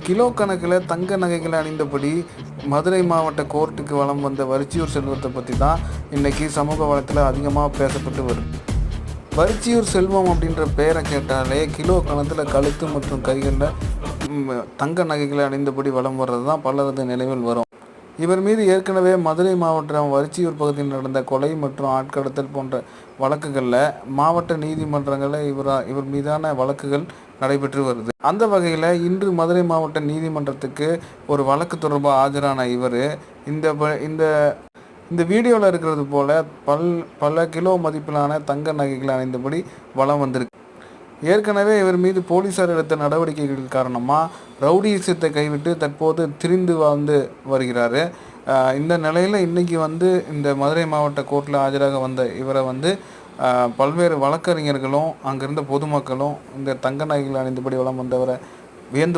Kilo கணக்கில் தங்க நகைகளை அணிந்தபடி மதுரை மாவட்ட கோர்ட்டுக்கு வலம் வந்த வரிச்சியூர் செல்வத்தை பற்றி தான் இன்றைக்கி சமூக வளத்தில் அதிகமாக பேசப்பட்டு வருது. வரிச்சியூர் செல்வம் அப்படின்ற பெயரை கேட்டாலே கிலோ கணத்தில் கழுத்து மற்றும் கைகளில் தங்க நகைகளை அணிந்தபடி வலம் வர்றது தான் பலரது நினைவில் வரும். இவர் மீது ஏற்கனவே மதுரை மாவட்டம் வரிச்சியூர் பகுதியில் நடந்த கொலை மற்றும் ஆட்கடத்தல் போன்ற வழக்குகளில் மாவட்ட நீதிமன்றங்களில் இவர் மீதான வழக்குகள் நடைபெற்று வருது. அந்த வகையில் இன்று மதுரை மாவட்ட நீதிமன்றத்துக்கு ஒரு வழக்கு தொடர்பாக ஆஜரான இவர் இந்த இந்த வீடியோவில் இருக்கிறது போல் பல கிலோ மதிப்பிலான தங்க நகைகளை அணிந்தபடி வலம் வந்திருக்கு. ஏற்கனவே இவர் மீது போலீசார் எடுத்த நடவடிக்கைகள் காரணமாக ரவுடிசத்தை கைவிட்டு தற்போது திரிந்து வாழ்ந்து வருகிறார். இந்த நிலையில் இன்றைக்கி இந்த மதுரை மாவட்ட கோர்ட்டில் ஆஜராக வந்த இவரை பல்வேறு வழக்கறிஞர்களும் அங்கிருந்த பொதுமக்களும் இந்த தங்க நகைகள் அணிந்தபடி வலம் வந்தவரை வியந்து